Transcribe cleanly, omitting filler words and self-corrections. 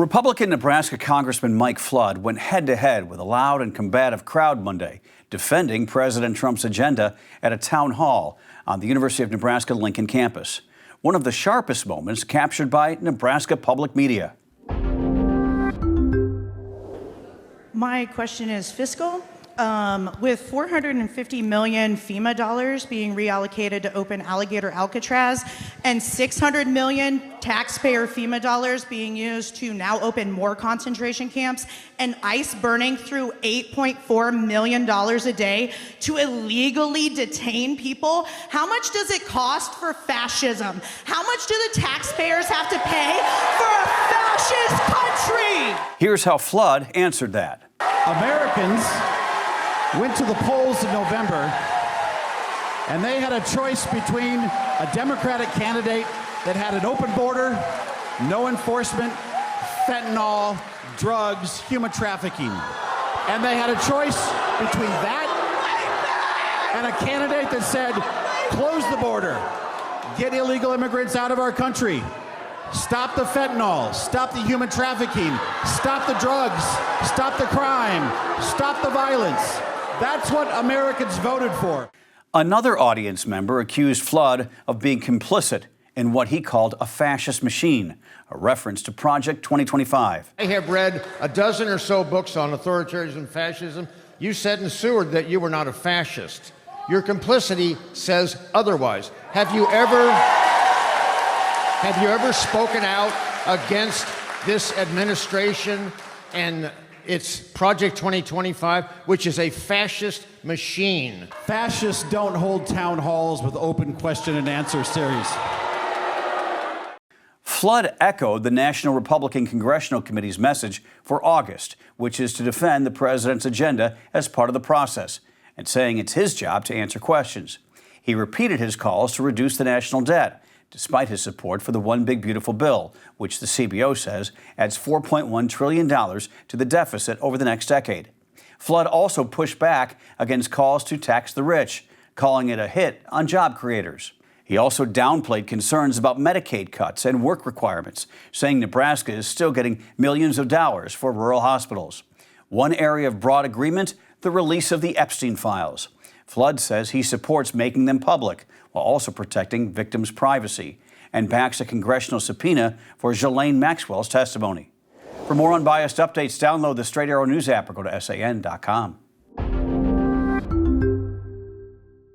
Republican Nebraska Congressman Mike Flood went head-to-head with a loud and combative crowd Monday, defending President Trump's agenda at a town hall on the University of Nebraska-Lincoln campus. One of the sharpest moments captured by Nebraska public media. My question is fiscal. With $450 million FEMA dollars being reallocated to open Alligator Alcatraz and $600 million taxpayer FEMA dollars being used to now open more concentration camps and ICE burning through $8.4 million a day to illegally detain people, how much does it cost for fascism? How much do the taxpayers have to pay for a fascist country? Here's how Flood answered that. Americans went to the polls in November, and they had a choice between a Democratic candidate that had an open border, no enforcement, fentanyl, drugs, human trafficking. And they had a choice between that and a candidate that said, close the border, get illegal immigrants out of our country, stop the fentanyl, stop the human trafficking, stop the drugs, stop the crime, stop the violence. That's what Americans voted for. Another audience member accused Flood of being complicit in what he called a fascist machine, a reference to Project 2025. I have read a dozen or so books on authoritarianism and fascism. You said in Seward that you were not a fascist. Your complicity says otherwise. Have you ever spoken out against this administration and its Project 2025, which is a fascist machine? Fascists don't hold town halls with open question and answer series. Flood echoed the National Republican Congressional Committee's message for August, which is to defend the president's agenda as part of the process, and saying it's his job to answer questions. He repeated his calls to reduce the national debt, despite his support for the One Big Beautiful Bill, which the CBO says adds $4.1 trillion to the deficit over the next decade. Flood also pushed back against calls to tax the rich, calling it a hit on job creators. He also downplayed concerns about Medicaid cuts and work requirements, saying Nebraska is still getting millions of dollars for rural hospitals. One area of broad agreement, the release of the Epstein files. Flood says he supports making them public, while also protecting victims' privacy, and backs a congressional subpoena for Ghislaine Maxwell's testimony. For more unbiased updates, download the Straight Arrow News app or go to SAN.com.